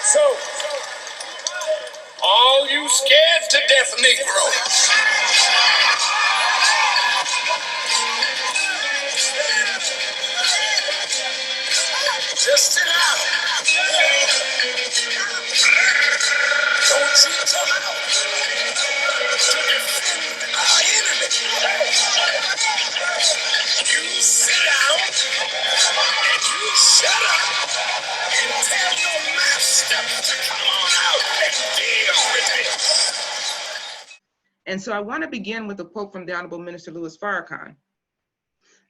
So, all you scared to death Negroes, just sit down. Don't you come out to defend our enemy. You sit down and you shut up and tell your master to come on out and deal with it. And so I want to begin with a quote from the Honorable Minister Louis Farrakhan.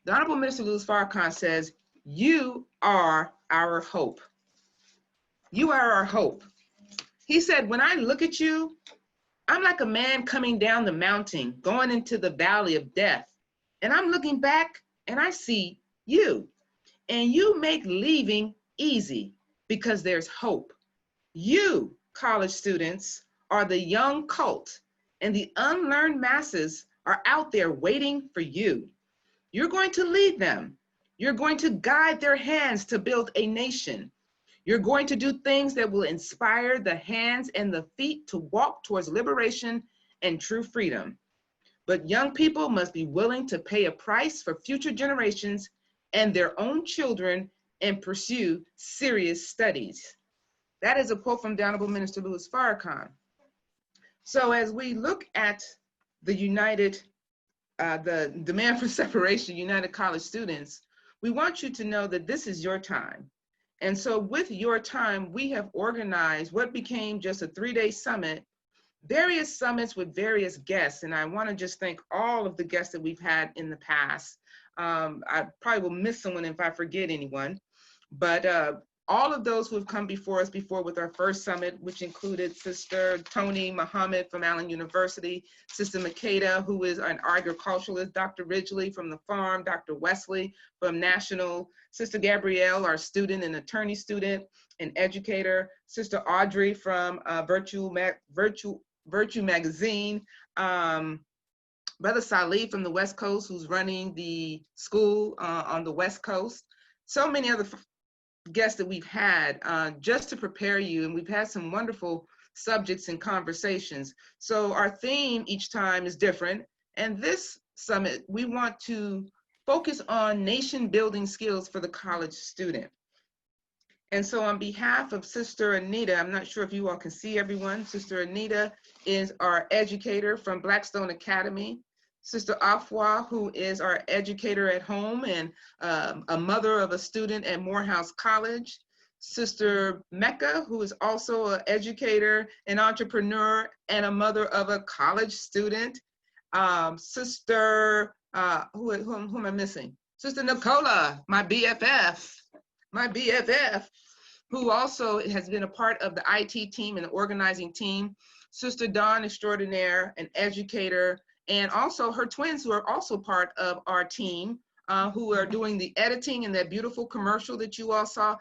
The Honorable Minister Louis Farrakhan says, "You are our hope. You are our hope." He said, "When I look at you, I'm like a man coming down the mountain, going into the valley of death. And I'm looking back and I see you. And you make leaving easy because there's hope. You, college students, are the young cult, and the unlearned masses are out there waiting for you. You're going to lead them. You're going to guide their hands to build a nation. You're going to do things that will inspire the hands and the feet to walk towards liberation and true freedom. But young people must be willing to pay a price for future generations and their own children and pursue serious studies." That is a quote from the Honorable Minister Louis Farrakhan. So as we look at the demand for separation, United College Students, we want you to know that this is your time. And so with your time, we have organized what became just a 3-day summit, various summits with various guests. And I want to just thank all of the guests that we've had in the past. I probably will miss someone if I forget anyone, but all of those who have come before us before with our first summit, which included Sister Glenda Muhammad from Allen University, Sister Makeda, who is an agriculturalist, Dr. Ridgely from the farm, Dr. Wesley from National, Sister Gabrielle, our student and attorney student and educator, Sister Audrey from Virtue Magazine, Brother Salih from the West Coast, who's running the school on the West Coast. So many other guests that we've had just to prepare you, and we've had some wonderful subjects and conversations. So our theme each time is different, and this summit we want to focus on nation building skills for the college student. And so on behalf of Sister Anita, I'm not sure if you all can see everyone, Sister Anita is our educator from Blackstone Academy. Sister Afua, who is our educator at home and a mother of a student at Morehouse College. Sister Mecca, who is also an educator, an entrepreneur, and a mother of a college student. Sister, who am I missing? Sister Nicola, my BFF, who also has been a part of the IT team and the organizing team. Sister Dawn Extraordinaire, an educator, and also her twins, who are also part of our team, who are doing the editing and that beautiful commercial that you all saw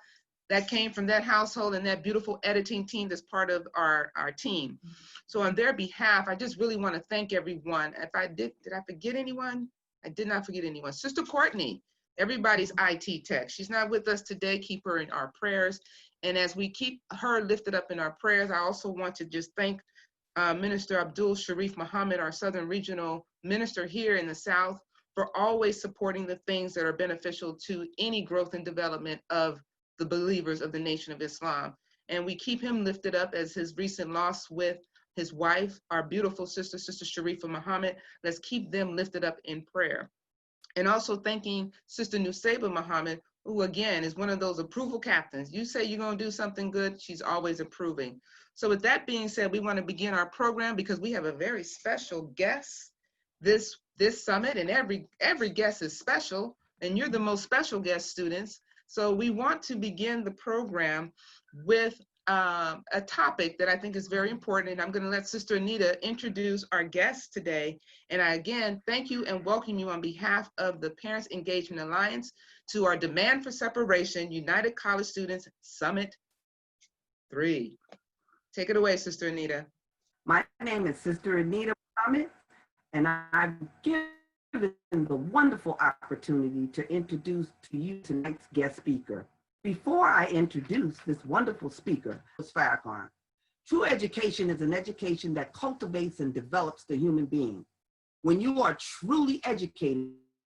that came from that household, and that beautiful editing team that's part of our team. So on their behalf, I just really want to thank everyone. If I did I forget anyone? I did not forget anyone. Sister Courtney, everybody's IT tech. She's not with us today. Keep her in our prayers. And as we keep her lifted up in our prayers, I also want to just thank Minister Abdul Sharif Muhammad, our Southern Regional Minister here in the South, for always supporting the things that are beneficial to any growth and development of the believers of the Nation of Islam. And we keep him lifted up as his recent loss with his wife, our beautiful sister, Sister Sharifa Muhammad. Let's keep them lifted up in prayer. And also thanking Sister Nusaiba Muhammad, who again is one of those approval captains. You say you're going to do something good, she's always approving. So with that being said, we want to begin our program because we have a very special guest this summit, and every guest is special, and you're the most special guest, students. So we want to begin the program with a topic that I think is very important, and I'm going to let Sister Anita introduce our guest today. And I again thank you and welcome you on behalf of the Parents Engagement Alliance to our Demand for Separation United College Students Summit 3. Take it away, Sister Anita. My name is Sister Anita Muhammad, and I've given the wonderful opportunity to introduce to you tonight's guest speaker. Before I introduce this wonderful speaker, Ms. Farrakhan, true education is an education that cultivates and develops the human being. When you are truly educated,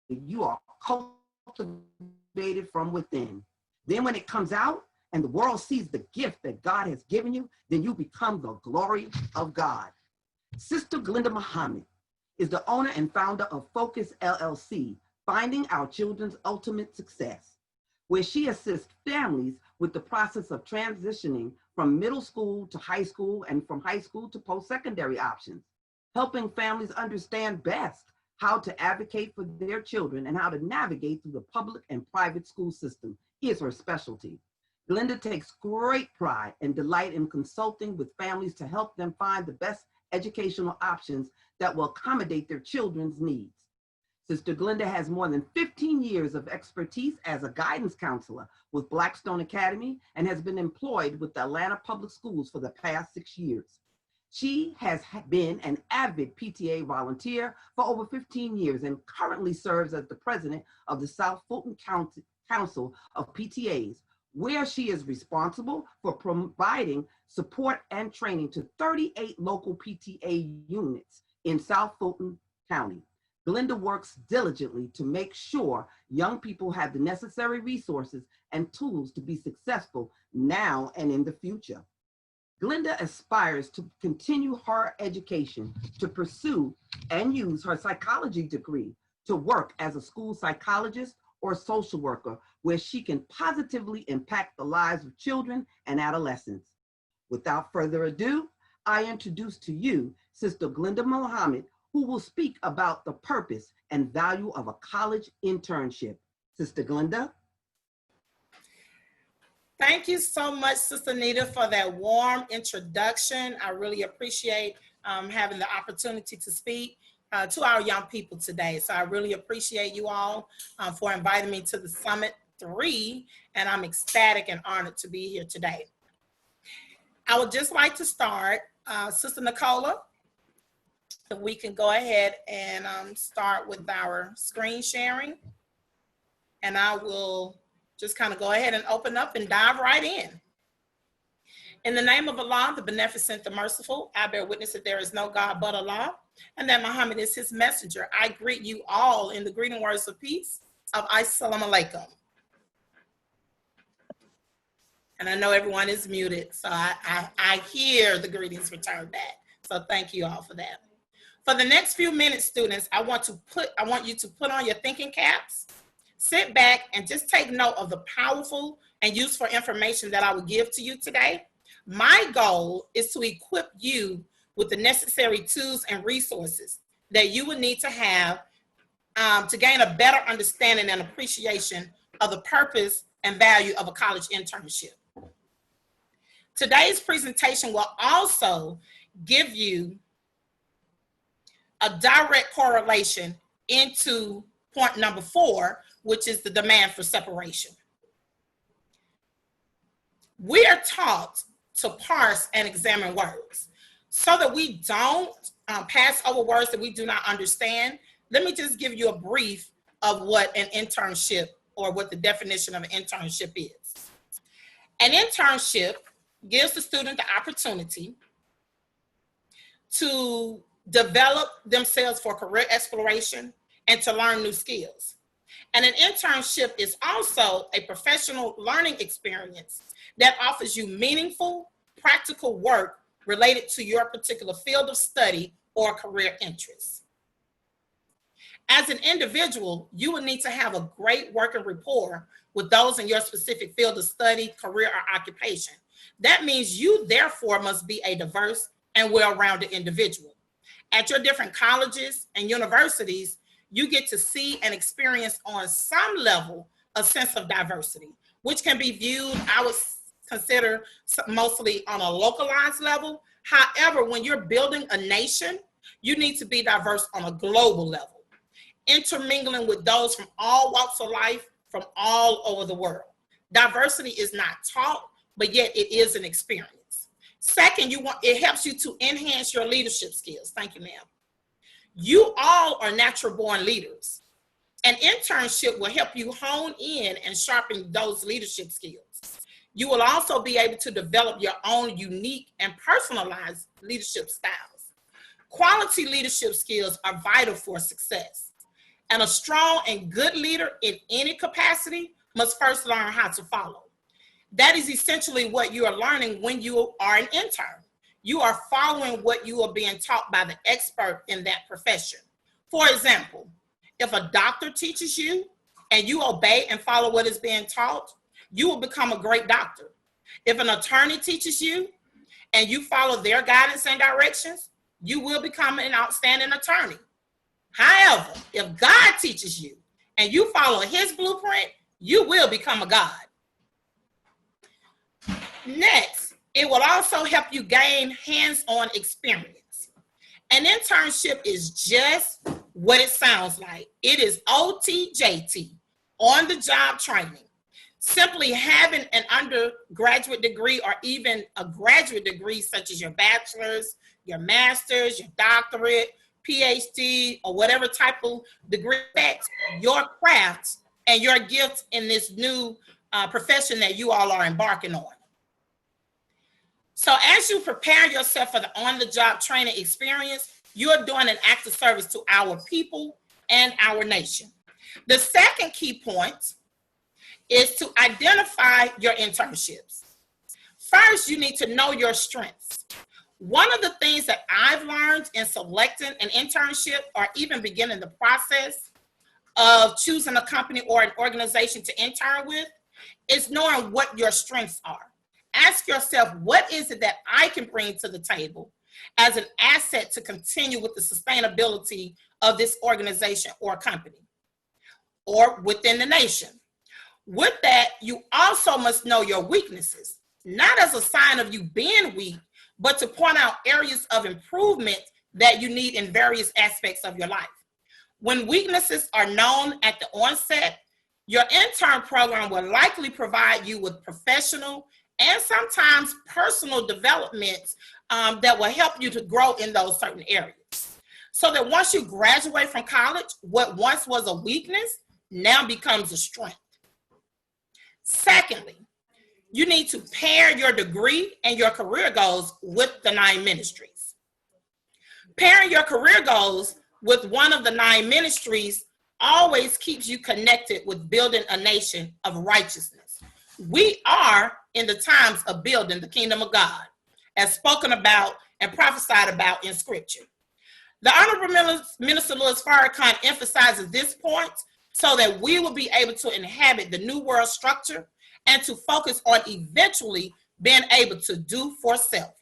you are cultivated from within. Then when it comes out and the world sees the gift that God has given you, then you become the glory of God. Sister Glenda Muhammad is the owner and founder of Focus LLC, Finding Our Children's Ultimate Success, where she assists families with the process of transitioning from middle school to high school and from high school to post-secondary options, helping families understand best how to advocate for their children and how to navigate through the public and private school system is her specialty. Glenda takes great pride and delight in consulting with families to help them find the best educational options that will accommodate their children's needs. Sister Glenda has more than 15 years of expertise as a guidance counselor with Blackstone Academy and has been employed with the Atlanta Public Schools for the past 6 years. She has been an avid PTA volunteer for over 15 years and currently serves as the president of the South Fulton Council of PTAs, where she is responsible for providing support and training to 38 local PTA units in South Fulton County. Glenda works diligently to make sure young people have the necessary resources and tools to be successful now and in the future. Glenda aspires to continue her education, to pursue and use her psychology degree to work as a school psychologist or social worker, where she can positively impact the lives of children and adolescents. Without further ado, I introduce to you Sister Glenda Muhammad, who will speak about the purpose and value of a college internship. Sister Glenda. Thank you so much, Sister Nita, for that warm introduction. I really appreciate having the opportunity to speak to our young people today. So I really appreciate you all for inviting me to the Summit 3, and I'm ecstatic and honored to be here today. I would just like to start, Sister Nicola, if we can go ahead and start with our screen sharing, and I will just kind of go ahead and open up and dive right in. In the name of Allah, the Beneficent, the Merciful, I bear witness that there is no God but Allah, and that Muhammad is his messenger. I greet you all in the greeting words of peace of Assalamu alaikum. And I know everyone is muted, so I hear the greetings return back. So thank you all for that. For the next few minutes, students, I want you to put on your thinking caps, sit back, and just take note of the powerful and useful information that I will give to you today. My goal is to equip you with the necessary tools and resources that you would need to have to gain a better understanding and appreciation of the purpose and value of a college internship. Today's presentation will also give you a direct correlation into point number 4, which is the demand for separation. We are taught to parse and examine words so that we don't pass over words that we do not understand. Let me just give you a brief of what an internship, or what the definition of an internship is. An internship gives the student the opportunity to develop themselves for career exploration and to learn new skills. And an internship is also a professional learning experience that offers you meaningful, practical work related to your particular field of study or career interests. As an individual, you will need to have a great working rapport with those in your specific field of study, career, or occupation. That means you, therefore, must be a diverse and well-rounded individual. At your different colleges and universities, you get to see and experience on some level a sense of diversity, which can be viewed, I would consider, mostly on a localized level. However, when you're building a nation, you need to be diverse on a global level, intermingling with those from all walks of life, from all over the world. Diversity is not taught, but yet it is an experience. Second, it helps you to enhance your leadership skills. Thank you, ma'am. You all are natural born leaders. An internship will help you hone in and sharpen those leadership skills. You will also be able to develop your own unique and personalized leadership styles. Quality leadership skills are vital for success. And a strong and good leader in any capacity must first learn how to follow. That is essentially what you are learning when you are an intern. You are following what you are being taught by the expert in that profession. For example, if a doctor teaches you and you obey and follow what is being taught, you will become a great doctor. If an attorney teaches you and you follow their guidance and directions, you will become an outstanding attorney. However, if God teaches you and you follow his blueprint, you will become a God. Next, it will also help you gain hands-on experience. An internship is just what it sounds like. It is OTJT, on-the-job training. Simply having an undergraduate degree or even a graduate degree such as your bachelor's, your master's, your doctorate, PhD, or whatever type of degree, that's your craft and your gift in this new profession that you all are embarking on. So as you prepare yourself for the on-the-job training experience, you're doing an act of service to our people and our nation. The second key point is to identify your internships. First, you need to know your strengths. One of the things that I've learned in selecting an internship or even beginning the process of choosing a company or an organization to intern with is knowing what your strengths are. Ask yourself, what is it that I can bring to the table as an asset to continue with the sustainability of this organization or company or within the nation? With that, you also must know your weaknesses, not as a sign of you being weak, but to point out areas of improvement that you need in various aspects of your life. When weaknesses are known at the onset, your intern program will likely provide you with professional and sometimes personal developments that will help you to grow in those certain areas. So that once you graduate from college, what once was a weakness now becomes a strength. Secondly, you need to pair your degree and your career goals with the 9 ministries. Pairing your career goals with one of the 9 ministries always keeps you connected with building a nation of righteousness. We are in the times of building the kingdom of God, as spoken about and prophesied about in scripture. The Honorable Minister Louis Farrakhan emphasizes this point so that we will be able to inhabit the new world structure and to focus on eventually being able to do for self.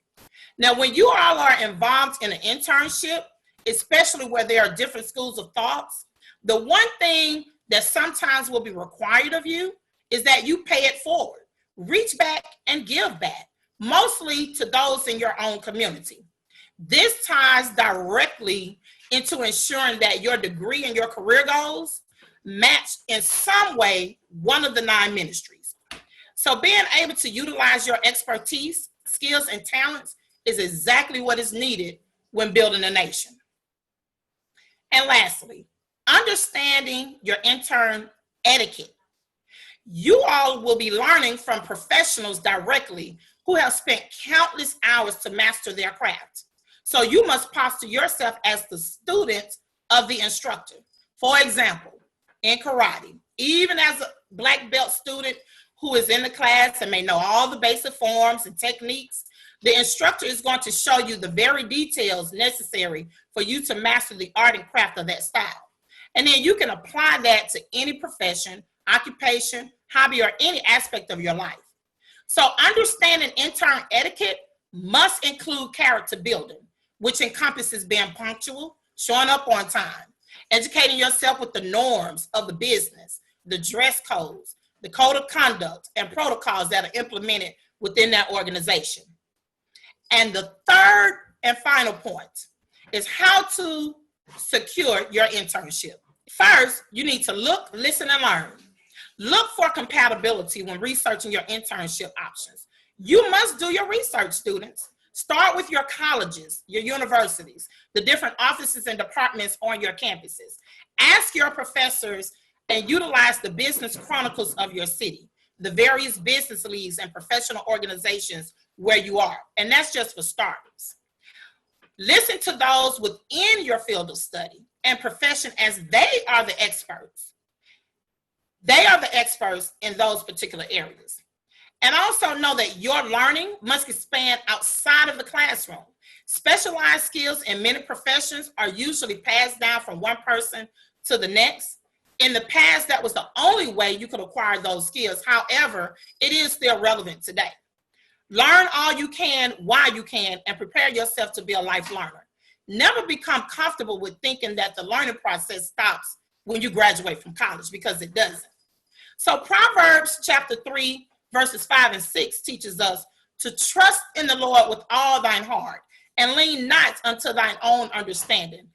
Now, when you all are involved in an internship, especially where there are different schools of thoughts, the one thing that sometimes will be required of you is that you pay it forward. Reach back and give back, mostly to those in your own community. This ties directly into ensuring that your degree and your career goals match in some way one of the 9 ministries. So being able to utilize your expertise, skills, and talents is exactly what is needed when building a nation. And lastly, understanding your intern etiquette. You all will be learning from professionals directly who have spent countless hours to master their craft. So you must posture yourself as the student of the instructor. For example, in karate, even as a black belt student who is in the class and may know all the basic forms and techniques, the instructor is going to show you the very details necessary for you to master the art and craft of that style. And then you can apply that to any profession, occupation, hobby, or any aspect of your life. So understanding intern etiquette must include character building, which encompasses being punctual, showing up on time, educating yourself with the norms of the business, the dress codes, the code of conduct, and protocols that are implemented within that organization. And the third and final point is how to secure your internship. First, you need to look, listen, and learn. Look for compatibility when researching your internship options. You must do your research, students. Start with your colleges, your universities, the different offices and departments on your campuses. Ask your professors and utilize the business chronicles of your city, the various business leagues and professional organizations where you are. And that's just for starters. Listen to those within your field of study and profession, as they are the experts. They are the experts in those particular areas. And also know that your learning must expand outside of the classroom. Specialized skills in many professions are usually passed down from one person to the next. In the past, that was the only way you could acquire those skills. However, it is still relevant today. Learn all you can while you can, and prepare yourself to be a life learner. Never become comfortable with thinking that the learning process stops when you graduate from college, because it doesn't. So Proverbs chapter 3, verses 5 and 6 teaches us to trust in the Lord with all thine heart, and lean not unto thine own understanding.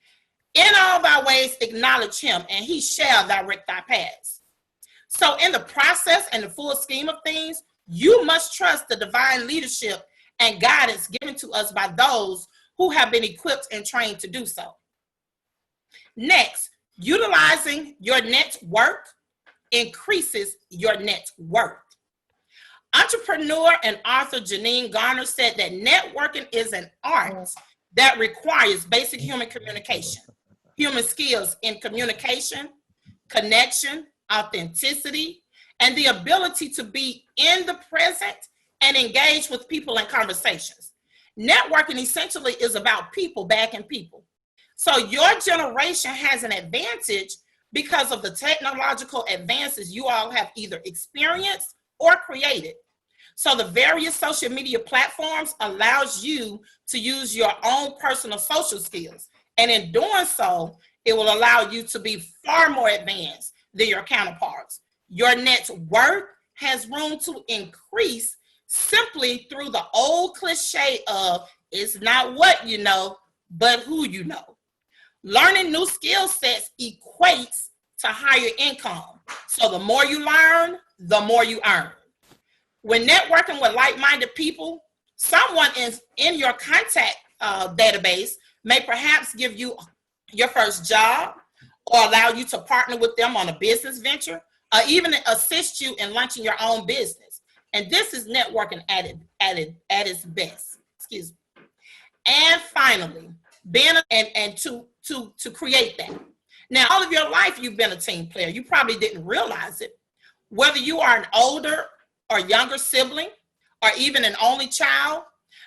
In all thy ways acknowledge him, and he shall direct thy paths. So in the process and the full scheme of things, you must trust the divine leadership and guidance given to us by those who have been equipped and trained to do so. Next, utilizing your network increases your net worth. Entrepreneur and author Janine Garner said that networking is an art that requires basic human communication, human skills in communication, connection, authenticity, and the ability to be in the present and engage with people in conversations. Networking essentially is about people backing people. So your generation has an advantage because of the technological advances you all have either experienced or created. So the various social media platforms allows you to use your own personal social skills. And in doing so, it will allow you to be far more advanced than your counterparts. Your net worth has room to increase simply through the old cliche of it's not what you know, but who you know. Learning new skill sets equates to higher income. So the more you learn, the more you earn. When networking with like-minded people, someone in your contact database may perhaps give you your first job, or allow you to partner with them on a business venture, or even assist you in launching your own business. And this is networking at its best. Excuse me. And finally, being to create that. Now, all of your life, you've been a team player. You probably didn't realize it. Whether you are an older or younger sibling, or even an only child,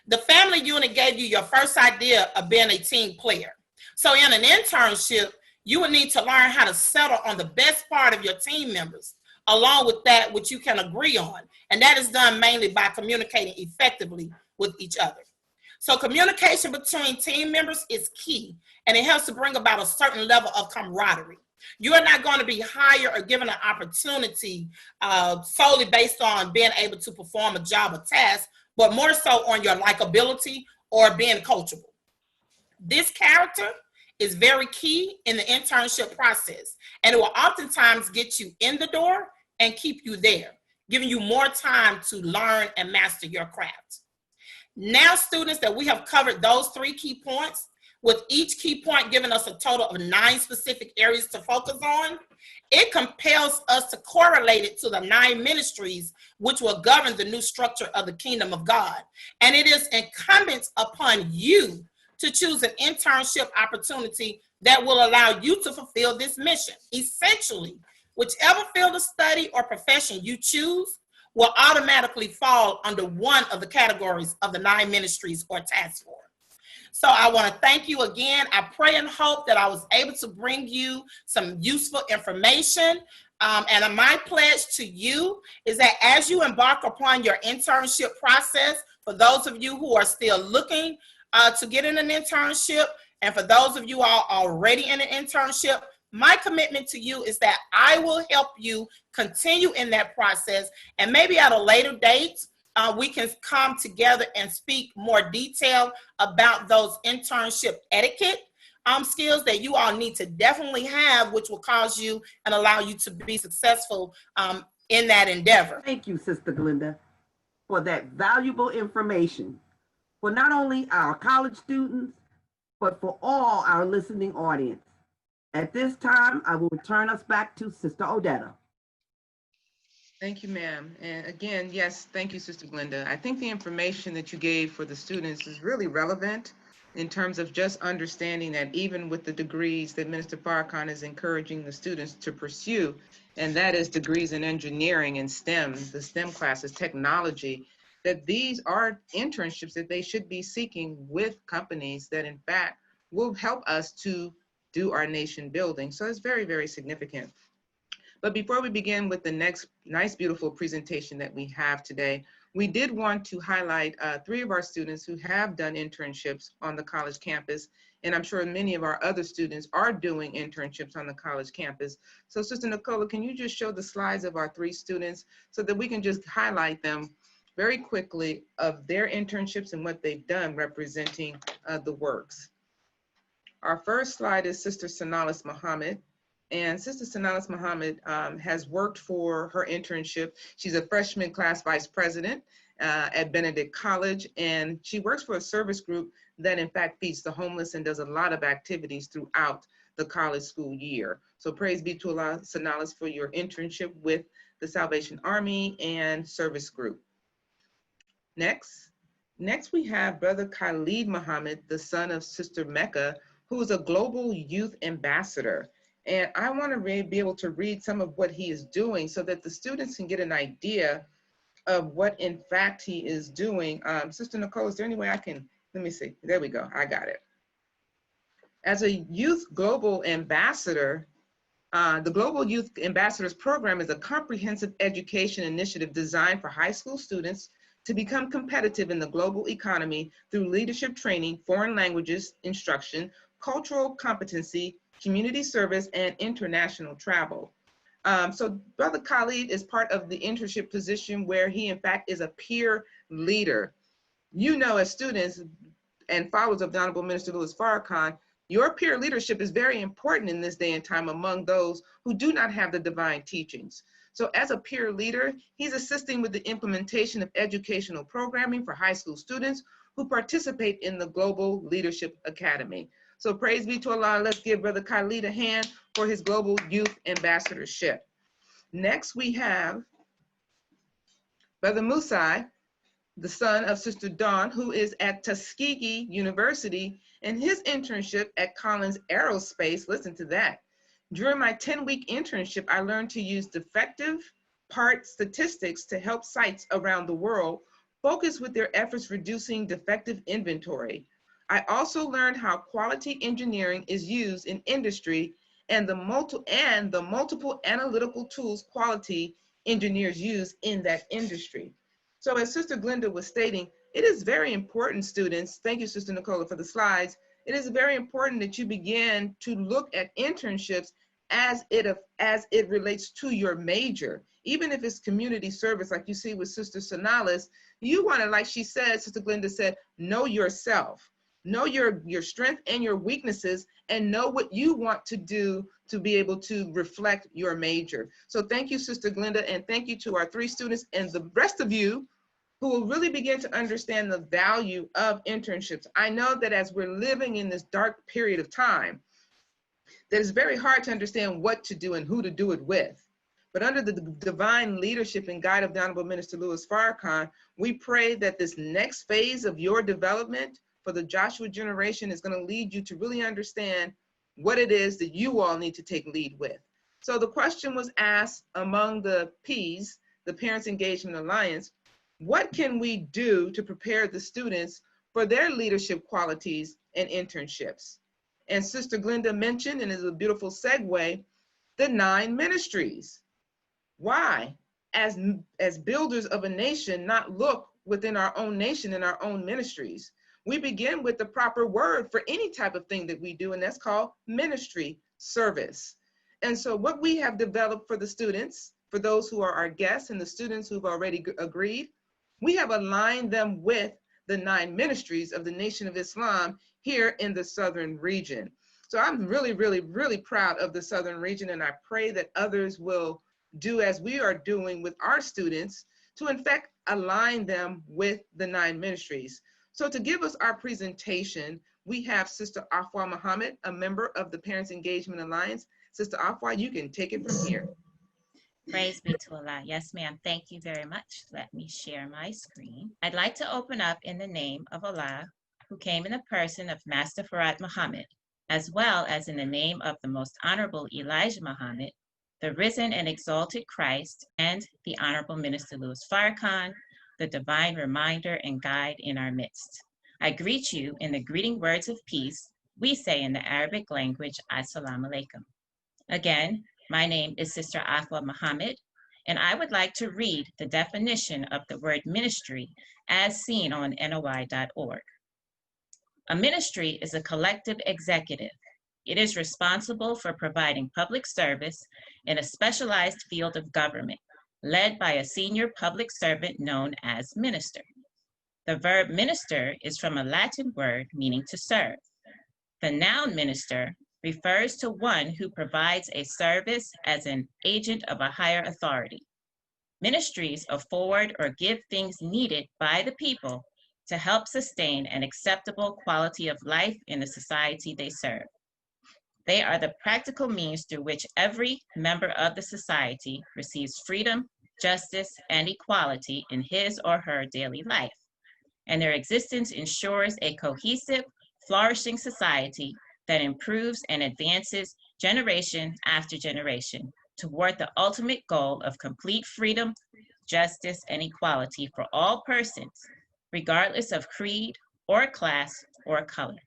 the family unit gave you your first idea of being a team player. So in an internship, you would need to learn how to settle on the best part of your team members, along with that which you can agree on. And that is done mainly by communicating effectively with each other. So communication between team members is key, and it helps to bring about a certain level of camaraderie. You are not going to be hired or given an opportunity solely based on being able to perform a job or task, but more so on your likability or being coachable. This character is very key in the internship process, and it will oftentimes get you in the door and keep you there, giving you more time to learn and master your craft. Now, students, that we have covered those 3 key points, with each key point giving us a total of 9 specific areas to focus on, it compels us to correlate it to the 9 ministries which will govern the new structure of the kingdom of God. And it is incumbent upon you to choose an internship opportunity that will allow you to fulfill this mission. Essentially, whichever field of study or profession you choose will automatically fall under one of the categories of the 9 ministries or task force. So I want to thank you again. I pray and hope that I was able to bring you some useful information. And my pledge to you is that as you embark upon your internship process, for those of you who are still looking to get in an internship, and for those of you all already in an internship, my commitment to you is that I will help you continue in that process, and maybe at a later date, we can come together and speak more detail about those internship etiquette skills that you all need to definitely have, which will cause you and allow you to be successful in that endeavor. Thank you, Sister Glenda, for that valuable information for not only our college students, but for all our listening audience. At this time, I will return us back to Sister Odetta. Thank you, ma'am. And again, yes, thank you, Sister Glenda. I think the information that you gave for the students is really relevant in terms of just understanding that even with the degrees that Minister Farrakhan is encouraging the students to pursue, and that is degrees in engineering and STEM, the STEM classes, technology, that these are internships that they should be seeking with companies that in fact will help us to do our nation building. So it's very, very significant. But before we begin with the next nice, beautiful presentation that we have today, we did want to highlight 3 of our students who have done internships on the college campus. And I'm sure many of our other students are doing internships on the college campus. So Sister Nicola, can you just show the slides of our 3 students so that we can just highlight them very quickly of their internships and what they've done representing the works. Our first slide is Sister Sanalis Muhammad. And Sister Sanalis Muhammad has worked for her internship. She's a freshman class vice president at Benedict College, and she works for a service group that in fact feeds the homeless and does a lot of activities throughout the college school year. So praise be to Allah, Sanalis, for your internship with the Salvation Army and service group. Next we have Brother Khalid Muhammad, the son of Sister Mecca, who is a global youth ambassador. And I want to be able to read some of what he is doing so that the students can get an idea of what in fact he is doing. Sister Nicole, is there any way I can, let me see, there we go, I got it. As a youth global ambassador, the Global Youth Ambassadors Program is a comprehensive education initiative designed for high school students to become competitive in the global economy through leadership training, foreign languages instruction, cultural competency, community service, and international travel. So Brother Khalid is part of the internship position where he in fact is a peer leader. You know, as students and followers of the Honorable Minister Louis Farrakhan, your peer leadership is very important in this day and time among those who do not have the divine teachings. So as a peer leader, he's assisting with the implementation of educational programming for high school students who participate in the Global Leadership Academy. So praise be to Allah. Let's give Brother Khalid a hand for his Global Youth Ambassadorship. Next, we have Brother Musai, the son of Sister Dawn, who is at Tuskegee University, and his internship at Collins Aerospace. Listen to that. During my 10-week internship, I learned to use defective part statistics to help sites around the world focus with their efforts reducing defective inventory. I also learned how quality engineering is used in industry and the multiple analytical tools quality engineers use in that industry. So as Sister Glenda was stating, it is very important, students, thank you, Sister Nicola, for the slides. It is very important that you begin to look at internships as it relates to your major. Even if it's community service, like you see with Sister Sanalis, you want to, like she said, Sister Glenda said, know yourself. Know your strength and your weaknesses, and know what you want to do to be able to reflect your major. So thank you, Sister Glenda, and thank you to our 3 students and the rest of you who will really begin to understand the value of internships. I know that as we're living in this dark period of time, that it's very hard to understand what to do and who to do it with. But under the divine leadership and guide of the Honorable Minister Louis Farrakhan, we pray that this next phase of your development for the Joshua generation is going to lead you to really understand what it is that you all need to take lead with. So the question was asked among the Ps, the Parents Engagement Alliance, what can we do to prepare the students for their leadership qualities and internships? And Sister Glenda mentioned, and is a beautiful segue, the 9 ministries. Why? As builders of a nation, not look within our own nation and our own ministries. We begin with the proper word for any type of thing that we do, and that's called ministry, service. And so what we have developed for the students, for those who are our guests and the students who've already agreed, we have aligned them with the 9 ministries of the Nation of Islam here in the Southern region. So I'm really, really, really proud of the Southern region, and I pray that others will do as we are doing with our students to in fact align them with the 9 ministries. So to give us our presentation, we have Sister Afua Muhammad, a member of the Parents Engagement Alliance. Sister Afua, you can take it from here. Praise be to Allah. Yes, ma'am. Thank you very much. Let me share my screen. I'd like to open up in the name of Allah, who came in the person of Master Farad Muhammad, as well as in the name of the Most Honorable Elijah Muhammad, the risen and exalted Christ, and the Honorable Minister Louis Farrakhan, the divine reminder and guide in our midst. I greet you in the greeting words of peace we say in the Arabic language, Assalamu alaikum. Again, my name is Sister Afua Muhammad, and I would like to read the definition of the word ministry as seen on NOI.org. A ministry is a collective executive. It is responsible for providing public service in a specialized field of government, led by a senior public servant known as minister. The verb minister is from a Latin word meaning to serve. The noun minister refers to one who provides a service as an agent of a higher authority. Ministries afford or give things needed by the people to help sustain an acceptable quality of life in the society they serve. They are the practical means through which every member of the society receives freedom, justice, and equality in his or her daily life, and their existence ensures a cohesive, flourishing society that improves and advances generation after generation toward the ultimate goal of complete freedom, justice, and equality for all persons, regardless of creed or class or color.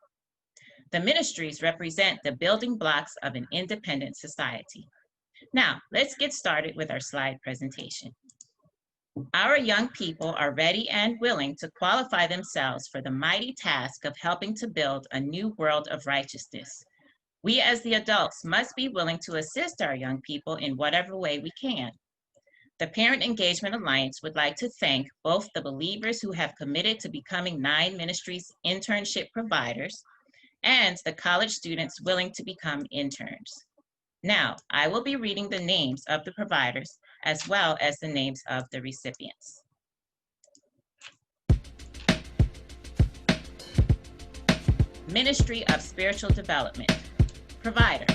The ministries represent the building blocks of an independent society. Now, let's get started with our slide presentation. Our young people are ready and willing to qualify themselves for the mighty task of helping to build a new world of righteousness. We as the adults must be willing to assist our young people in whatever way we can. The Parent Engagement Alliance would like to thank both the believers who have committed to becoming 9 ministries internship providers and the college students willing to become interns. Now, I will be reading the names of the providers as well as the names of the recipients. Ministry of Spiritual Development. Provider,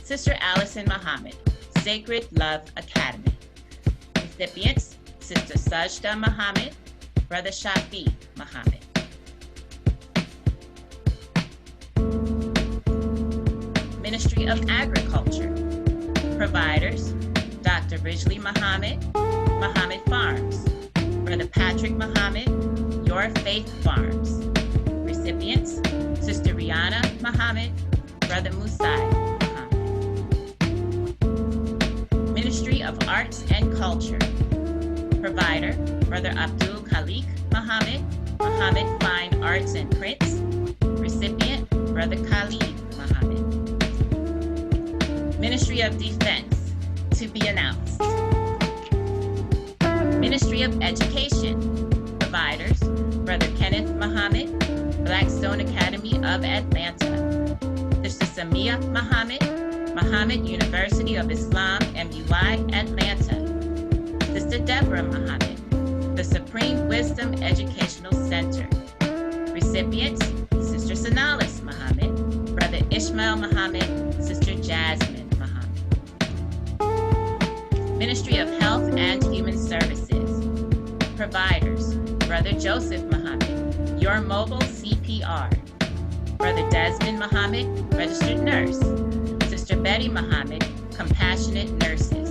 Sister Allison Muhammad, Sacred Love Academy. Recipients, Sister Sajda Muhammad, Brother Shafi Muhammad. Ministry of Agriculture. Providers, Dr. Ridgely Muhammad, Muhammad Farms. Brother Patrick Muhammad, Your Faith Farms. Recipients, Sister Rihanna Muhammad, Brother Musai Muhammad. Ministry of Arts and Culture. Provider, Brother Abdul Khalik Muhammad, Muhammad Fine Arts and Prints. Recipient, Brother Khalid Muhammad. Ministry of Defense, to be announced. Ministry of Education. Providers, Brother Kenneth Muhammad, Blackstone Academy of Atlanta. Sister Samia Muhammad, Muhammad University of Islam, MUI, Atlanta. Sister Deborah Muhammad, the Supreme Wisdom Educational Center. Recipients, Sister Sanalis Muhammad, Brother Ishmael Muhammad, Sister Jasmine Muhammad. Ministry of Health and Human Services. Providers, Brother Joseph Muhammad, Your Mobile CPR. Brother Desmond Muhammad, Registered Nurse. Sister Betty Muhammad, Compassionate Nurses.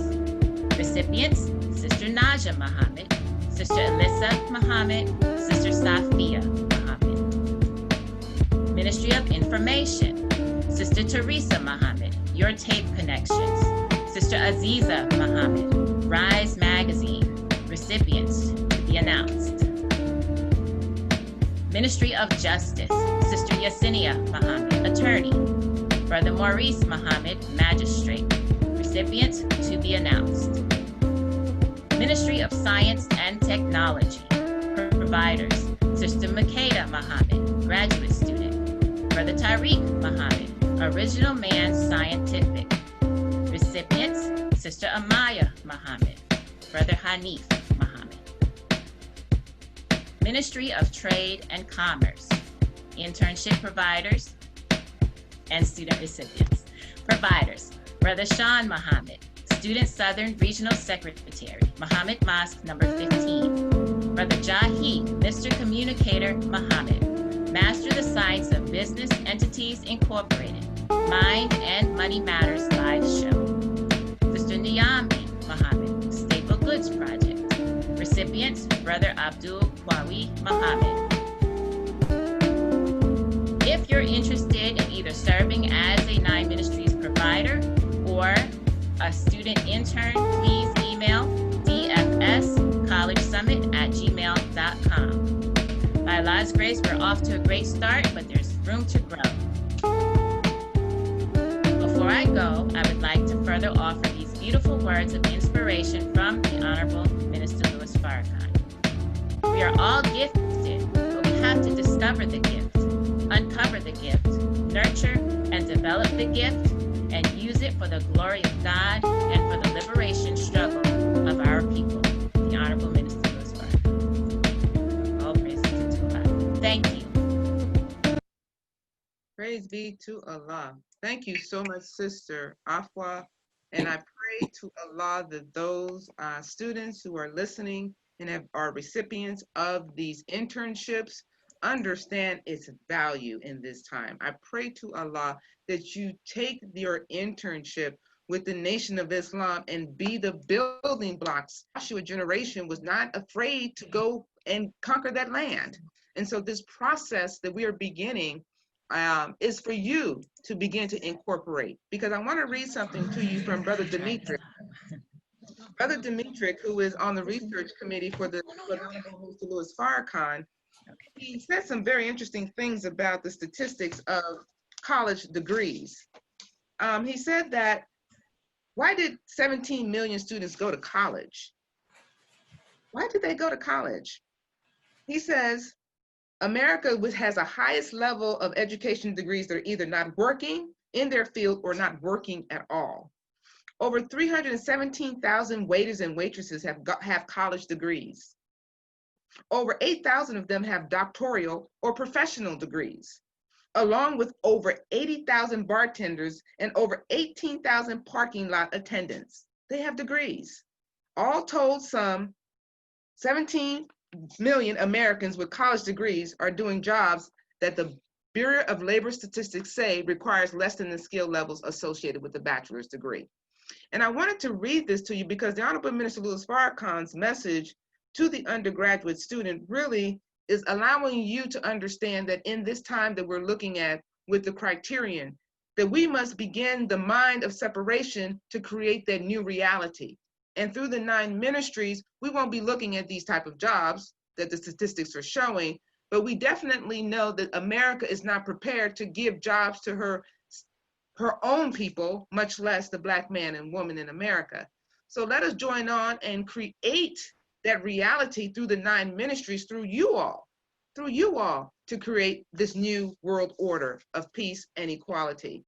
Recipients, Sister Naja Muhammad, Sister Alyssa Muhammad, Sister Safia Muhammad. Ministry of Information. Sister Teresa Muhammad, Your Tape Connections. Sister Aziza Muhammad, Rise Magazine. Recipients to be announced. Ministry of Justice. Sister Yasinia Muhammad, Attorney. Brother Maurice Muhammad, Magistrate. Recipients to be announced. Ministry of Science and Technology. Providers, Sister Makeda Muhammad, Graduate Student. Brother Tariq Muhammad, Original Man Scientific. Recipients, Sister Amaya Muhammad, Brother Hanif Muhammad. Ministry of Trade and Commerce, internship providers and student recipients. Providers, Brother Sean Muhammad, Student Southern Regional Secretary, Muhammad Mosque number 15. Brother Jaheed, Mr. Communicator Muhammad, Master the Science of Business Entities Incorporated, Mind and Money Matters Live Show. Sister Niambi Muhammad, Staple Goods Project. Recipients, Brother Abdul Kwawi Muhammad. If you're interested in either serving as a Nine Ministries provider or a student intern, please email dfscollegesummit@gmail.com. By Allah's grace, we're off to a great start, but there's room to grow. Before I go, I would like to further offer these beautiful words of inspiration from the Honorable Minister Louis Farrakhan. We are all gifted, but we have to discover the gift, uncover the gift, nurture and develop the gift, and use it for the glory of God and for the liberation struggle of our people. The Honorable Minister Louis Farrakhan. All praises to Allah. Thank you. Praise be to Allah. Thank you so much, Sister Afua. And I pray to Allah that those students who are listening and are recipients of these internships understand its value in this time. I pray to Allah that you take your internship with the Nation of Islam and be the building blocks. Joshua generation was not afraid to go and conquer that land. And so this process that we are beginning is for you to begin to incorporate. Because I want to read something to you from Brother Dimitri. Brother Dimitri, who is on the research committee for the Honorable Mr. Louis Farrakhan, he said some very interesting things about the statistics of college degrees. He said that, why did 17 million students go to college? Why did they go to college? He says, America has a highest level of education degrees that are either not working in their field or not working at all. Over 317,000 waiters and waitresses have college degrees. Over 8,000 of them have doctoral or professional degrees, along with over 80,000 bartenders and over 18,000 parking lot attendants. They have degrees. All told, some 17 million Americans with college degrees are doing jobs that the Bureau of Labor Statistics say requires less than the skill levels associated with a bachelor's degree. And I wanted to read this to you because the Honorable Minister Louis Farrakhan's message to the undergraduate student really is allowing you to understand that in this time that we're looking at with the criterion, that we must begin the mind of separation to create that new reality. And through the 9 ministries, we won't be looking at these type of jobs that the statistics are showing, but we definitely know that America is not prepared to give jobs to her own people, much less the Black man and woman in America. So let us join on and create that reality through the 9 ministries, through you all, to create this new world order of peace and equality.